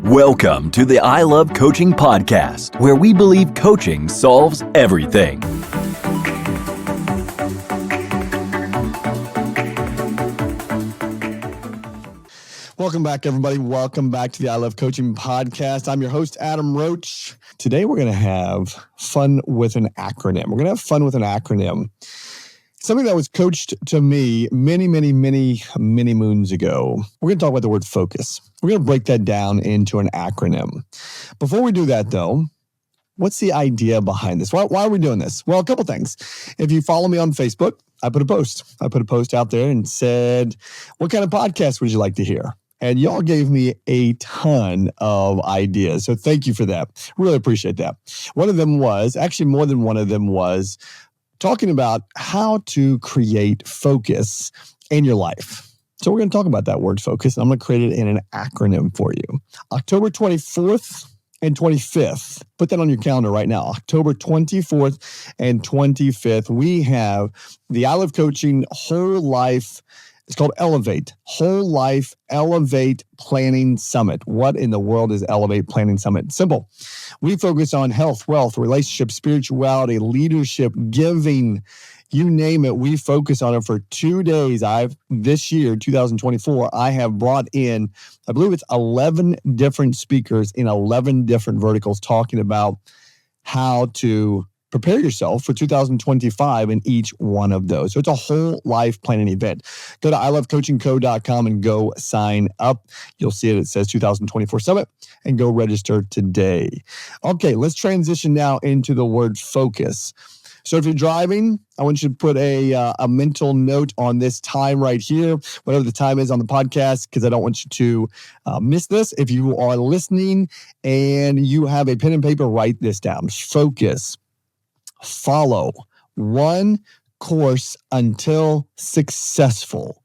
Welcome to the I Love Coaching podcast, where we believe coaching solves everything. Welcome back, everybody. Welcome back to the I Love Coaching podcast. I'm your host, Adam Roach. Today, we're going to have fun with an acronym. We're going to have fun with an acronym. Something that was coached to me many moons ago. We're going to talk about the word focus. We're going to break that down into an acronym. Before we do that, though, what's the idea behind this? Why are we doing this? Well, a couple things. If you follow me on Facebook, I put a post out there and said, what kind of podcast would you like to hear? And y'all gave me a ton of ideas. So thank you for that. Really appreciate that. One of them was, actually more than one of them was, talking about how to create focus in your life. So we're going to talk about that word focus, and I'm going to create it in an acronym for you. October 24th and 25th. Put that on your calendar right now. October 24th and 25th, we have the I Love Coaching Whole Life. It's called Elevate. Whole Life Elevate Planning Summit. What in the world is Elevate Planning Summit? Simple. We focus on health, wealth, relationships, spirituality, leadership, giving, you name it. We focus on it for 2 days. This year, 2024, I have brought in, I believe it's 11 different speakers in 11 different verticals talking about how to prepare yourself for 2025 in each one of those. So it's a whole life planning event. Go to ilovecoachingco.com and go sign up. You'll see it. It says 2024 Summit, and go register today. Okay, let's transition now into the word focus. So if you're driving, I want you to put a mental note on this time right here, whatever the time is on the podcast, because I don't want you to miss this. If you are listening and you have a pen and paper, write this down. Focus. Follow one course until successful.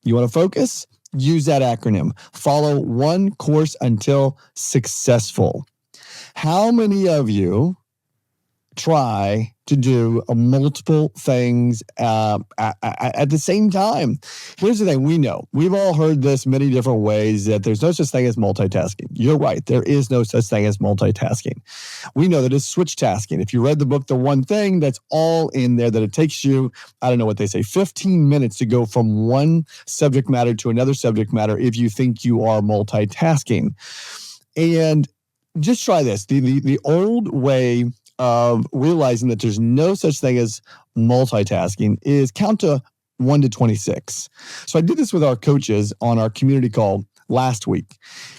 You want to focus? Use that acronym. Follow one course until successful. How many of you try to do multiple things at the same time? Here's the thing. We've all heard this many different ways, that there's no such thing as multitasking. You're right. There is no such thing as multitasking. We know that it's switch tasking. If you read the book, The One Thing, that's all in there, that it takes you, I don't know what they say, 15 minutes to go from one subject matter to another subject matter if you think you are multitasking. And just try this. The old way of realizing that there's no such thing as multitasking is count to 1 to 26. So I did this with our coaches on our community call last week.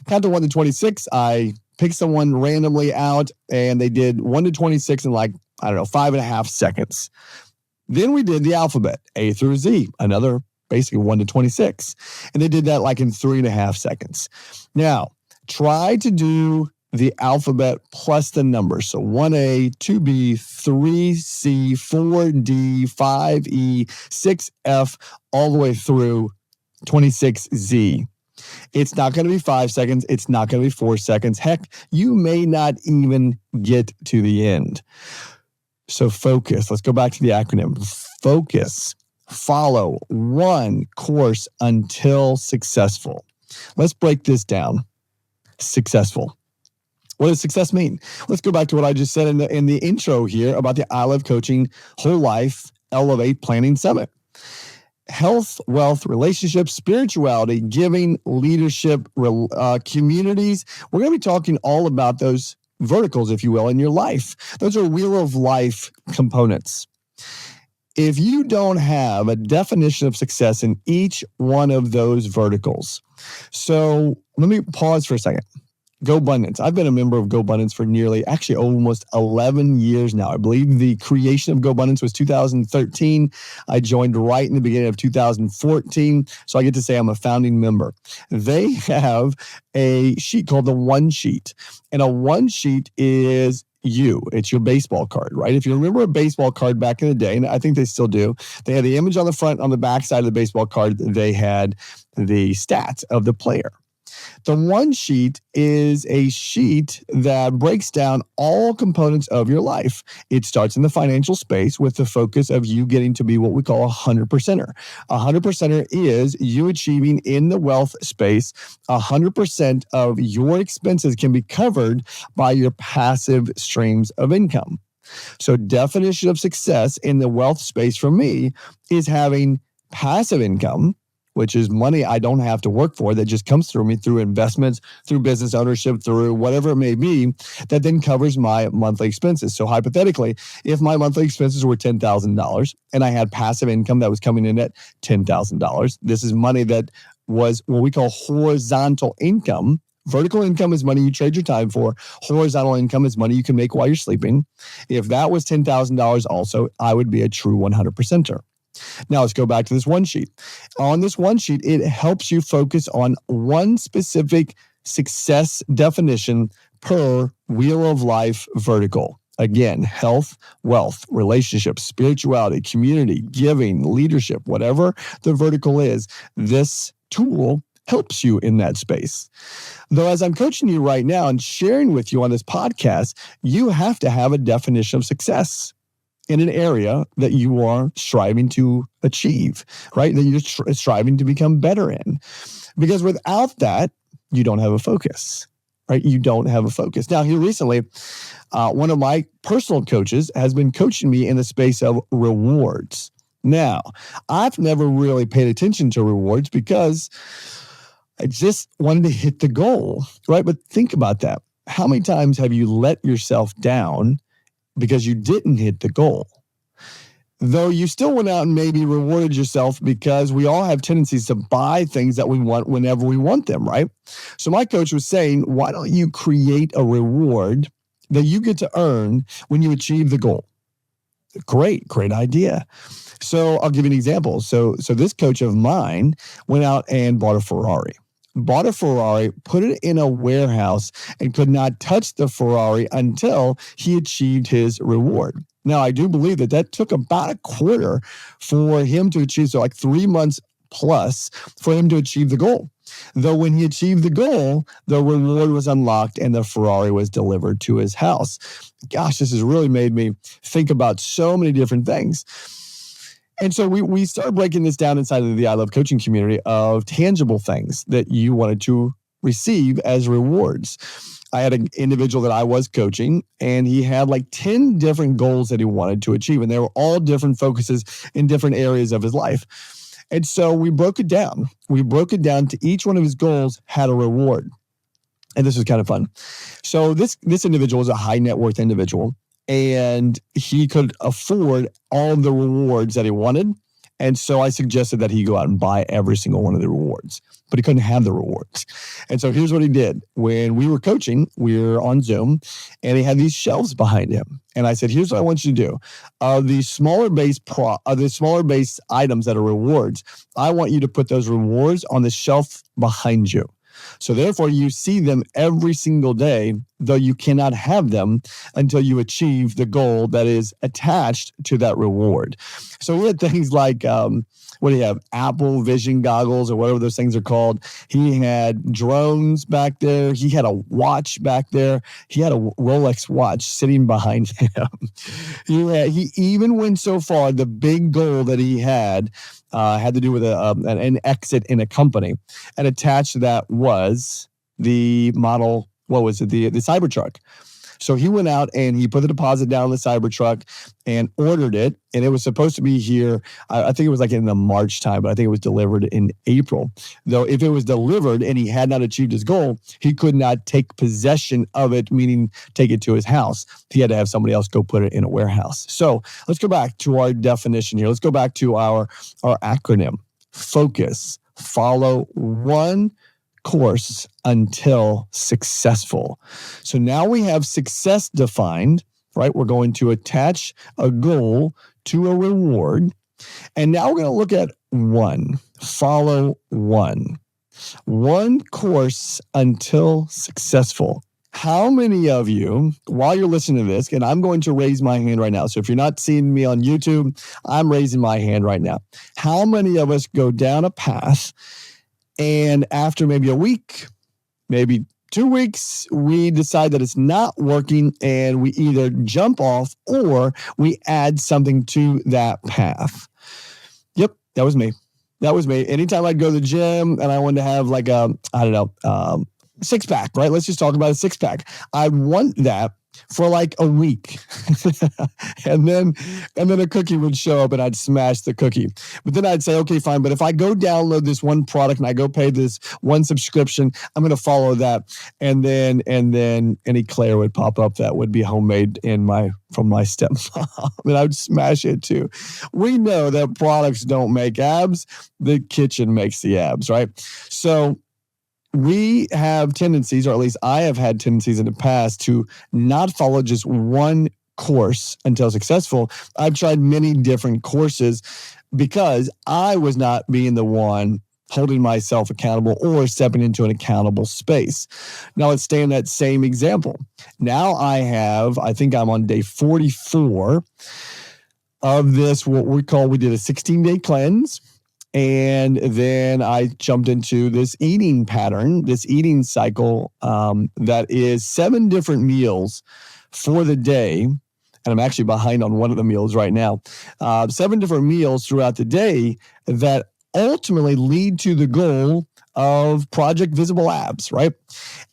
Count to 1 to 26. I picked someone randomly out, and they did 1 to 26 in 5.5 seconds. Then we did the alphabet, A through Z, another basically 1 to 26. And they did that in 3.5 seconds. Now, try to do the alphabet plus the numbers. So 1A, 2B, 3C, 4D, 5E, 6F, all the way through 26Z. It's not going to be 5 seconds. It's not going to be 4 seconds. Heck, you may not even get to the end. So focus. Let's go back to the acronym. Focus. Follow one course until successful. Let's break this down. Successful. What does success mean? Let's go back to what I just said in the intro here about the I Love Coaching Whole Life Elevate Planning Summit. Health, wealth, relationships, spirituality, giving, leadership, communities. We're going to be talking all about those verticals, if you will, in your life. Those are wheel of life components. If you don't have a definition of success in each one of those verticals, so let me pause for a second. GoBundance. I've been a member of GoBundance for almost 11 years now. I believe the creation of GoBundance was 2013. I joined right in the beginning of 2014. So I get to say I'm a founding member. They have a sheet called the One Sheet. And a One Sheet is you. It's your baseball card, right? If you remember a baseball card back in the day, and I think they still do, they had the image on the front, on the back side of the baseball card, they had the stats of the player. The one sheet is a sheet that breaks down all components of your life. It starts in the financial space with the focus of you getting to be what we call a 100%er. A 100%er is you achieving in the wealth space 100% of your expenses can be covered by your passive streams of income. So definition of success in the wealth space for me is having passive income, which is money I don't have to work for, that just comes through me through investments, through business ownership, through whatever it may be, that then covers my monthly expenses. So hypothetically, if my monthly expenses were $10,000 and I had passive income that was coming in at $10,000, this is money that was what we call horizontal income. Vertical income is money you trade your time for. Horizontal income is money you can make while you're sleeping. If that was $10,000 also, I would be a true 100%er. Now let's go back to this one sheet. On this one sheet, it helps you focus on one specific success definition per wheel of life vertical. Again, health, wealth, relationships, spirituality, community, giving, leadership, whatever the vertical is, this tool helps you in that space. Though as I'm coaching you right now and sharing with you on this podcast, you have to have a definition of success in an area that you are striving to achieve, right? That you're striving to become better in. Because without that, you don't have a focus, right? You don't have a focus. Now, here recently, one of my personal coaches has been coaching me in the space of rewards. Now, I've never really paid attention to rewards because I just wanted to hit the goal, right? But think about that. How many times have you let yourself down because you didn't hit the goal? Though you still went out and maybe rewarded yourself, because we all have tendencies to buy things that we want whenever we want them, right? So my coach was saying, why don't you create a reward that you get to earn when you achieve the goal? Great idea. So I'll give you an example. So this coach of mine went out and bought a Ferrari. Put it in a warehouse, and could not touch the Ferrari until he achieved his reward. Now, I do believe that took about a quarter for him to achieve, so like 3 months plus for him to achieve the goal. Though when he achieved the goal, the reward was unlocked and the Ferrari was delivered to his house. Gosh, this has really made me think about so many different things. And so we started breaking this down inside of the I Love Coaching community of tangible things that you wanted to receive as rewards. I had an individual that I was coaching, and he had like 10 different goals that he wanted to achieve, and they were all different focuses in different areas of his life. And so we broke it down. To each one of his goals had a reward. And this was kind of fun. So this individual was a high net worth individual, and he could afford all the rewards that he wanted. And so I suggested that he go out and buy every single one of the rewards, but he couldn't have the rewards. And so here's what he did. When we were coaching, we were on Zoom, and he had these shelves behind him. And I said, here's what I want you to do. The smaller base items that are rewards, I want you to put those rewards on the shelf behind you. So therefore, you see them every single day, though you cannot have them until you achieve the goal that is attached to that reward. So we had things like, what do you have? Apple Vision goggles, or whatever those things are called. He had drones back there. He had a watch back there. He had a Rolex watch sitting behind him. He even went so far, the big goal that he had to do with an exit in a company. And attached to that was the model, what was it? The Cybertruck. So he went out and he put the deposit down on the Cybertruck and ordered it. And it was supposed to be here, I think it was like in the March time, but I think it was delivered in April. Though if it was delivered and he had not achieved his goal, he could not take possession of it, meaning take it to his house. He had to have somebody else go put it in a warehouse. So let's go back to our definition here. Let's go back to our acronym. Focus. Follow one course until successful. So now we have success defined, right? We're going to attach a goal to a reward. And now we're going to look at one. Follow one. One course until successful. How many of you, while you're listening to this, and I'm going to raise my hand right now. So if you're not seeing me on YouTube, I'm raising my hand right now. How many of us go down a path, and after maybe a week, maybe 2 weeks, we decide that it's not working and we either jump off or we add something to that path. Yep, that was me. Anytime I'd go to the gym and I wanted to have like a, six pack, right? Let's just talk about a six pack. I'd want that for like a week. and then a cookie would show up and I'd smash the cookie. But then I'd say, okay, fine. But if I go download this one product and I go pay this one subscription, I'm going to follow that. And then an eclair would pop up that would be homemade from my stepmom. And I would smash it too. We know that products don't make abs. The kitchen makes the abs, right? So we have tendencies, or at least I have had tendencies in the past, to not follow just one course until successful. I've tried many different courses because I was not being the one holding myself accountable or stepping into an accountable space. Now let's stay in that same example. Now I think I'm on day 44 of this, we did a 16-day cleanse. And then I jumped into this eating pattern, this eating cycle that is 7 different meals for the day. And I'm actually behind on one of the meals right now. 7 different meals throughout the day that ultimately lead to the goal of Project Visible Abs, right?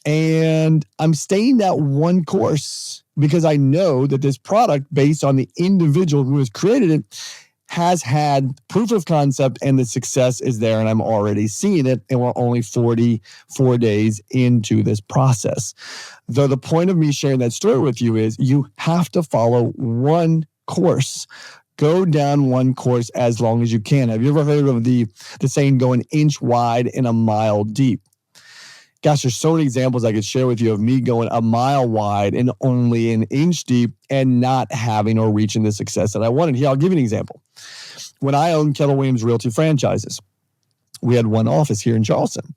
And I'm staying that one course because I know that this product, based on the individual who has created it, has had proof of concept and the success is there, and I'm already seeing it, and we're only 44 days into this process. Though the point of me sharing that story with you is you have to follow one course. Go down one course as long as you can. Have you ever heard of the saying, go an inch wide and a mile deep? Gosh, there's so many examples I could share with you of me going a mile wide and only an inch deep and not having or reaching the success that I wanted. Here, I'll give you an example. When I owned Keller Williams Realty franchises, we had one office here in Charleston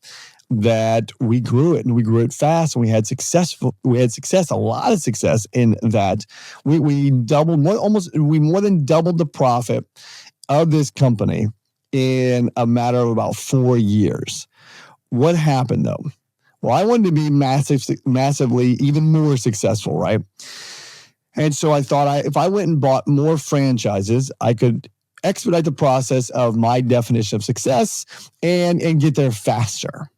that we grew it, and we grew it fast, and we had a lot of success in that. We more than doubled the profit of this company in a matter of about 4 years. What happened though? Well, I wanted to be massively, even more successful, right? And so I thought if I went and bought more franchises, I could expedite the process of my definition of success and get there faster.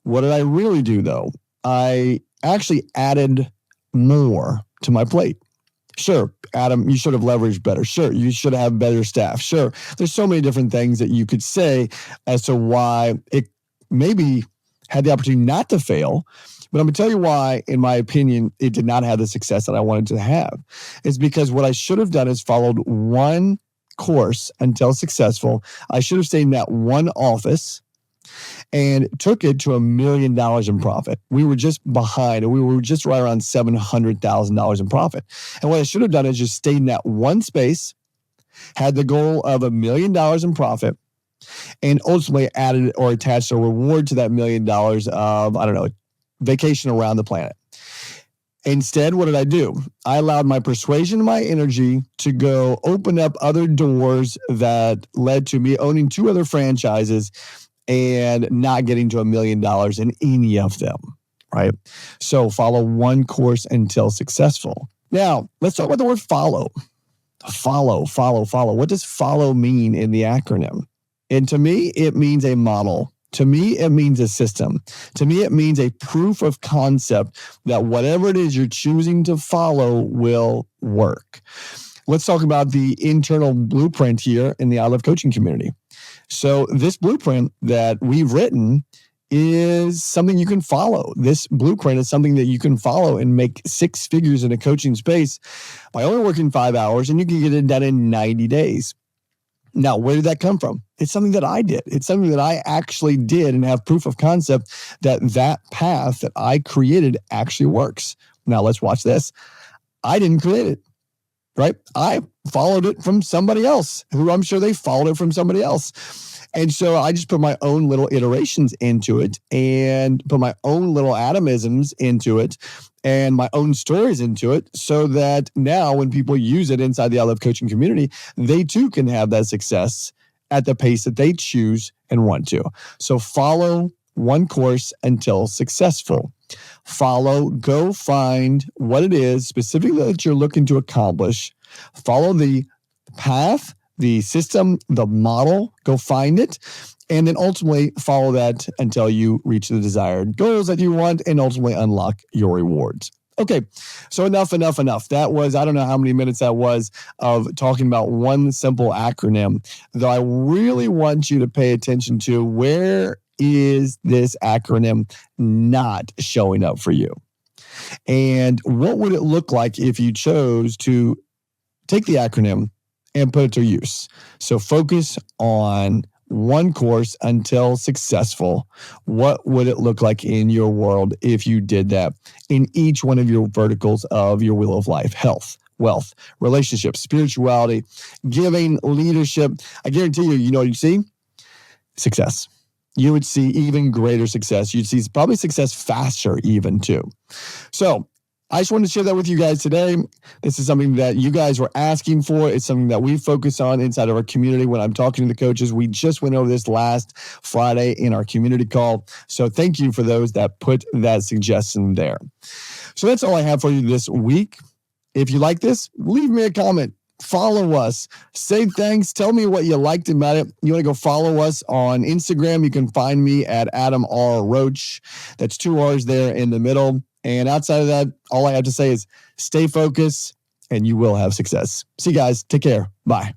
What did I really do though? I actually added more to my plate. Sure, Adam, you should have leveraged better. Sure, you should have better staff. Sure, there's so many different things that you could say as to why it maybe had the opportunity not to fail. But I'm going to tell you why, in my opinion, it did not have the success that I wanted to have. It's because what I should have done is followed one course until successful. I should have stayed in that one office and took it to $1 million in profit. We were just behind, and we were just right around $700,000 in profit. And what I should have done is just stayed in that one space, had the goal of $1 million in profit, and ultimately added or attached a reward to that $1 million of, vacation around the planet. Instead, what did I do? I allowed my persuasion and my energy to go open up other doors that led to me owning 2 other franchises and not getting to $1 million in any of them, right? So follow one course until successful. Now, let's talk about the word follow. Follow. What does follow mean in the acronym? And to me, it means a model. To me, it means a system. To me, it means a proof of concept that whatever it is you're choosing to follow will work. Let's talk about the internal blueprint here in the I Love Coaching community. So this blueprint that we've written is something you can follow. This blueprint is something that you can follow and make 6 figures in a coaching space by only working 5 hours, and you can get it done in 90 days. Now, where did that come from? It's something that I did. It's something that I actually did and have proof of concept that path that I created actually works. Now, let's watch this. I didn't create it, right? I followed it from somebody else who I'm sure they followed it from somebody else. And so I just put my own little iterations into it and put my own little atomisms into it and my own stories into it so that now when people use it inside the I Love Coaching community, they too can have that success at the pace that they choose and want to. So follow one course until successful. Follow, go find what it is specifically that you're looking to accomplish. Follow the path, the system, the model, go find it, and then ultimately follow that until you reach the desired goals that you want and ultimately unlock your rewards. Okay, so enough. That was, I don't know how many minutes that was of talking about one simple acronym, though I really want you to pay attention to where is this acronym not showing up for you? And what would it look like if you chose to take the acronym and put it to use? So focus on one course until successful. What would it look like in your world if you did that in each one of your verticals of your wheel of life? Health, wealth, relationships, spirituality, giving, leadership. I guarantee you, you know what you see? Success. You would see even greater success. You'd see probably success faster even too. So I just wanted to share that with you guys today. This is something that you guys were asking for. It's something that we focus on inside of our community when I'm talking to the coaches. We just went over this last Friday in our community call. So thank you for those that put that suggestion there. So that's all I have for you this week. If you like this, leave me a comment. Follow us. Say thanks. Tell me what you liked about it. You want to go follow us on Instagram? You can find me at Adam R. Roach. That's 2 R's there in the middle. And outside of that, all I have to say is stay focused and you will have success. See you guys. Take care. Bye.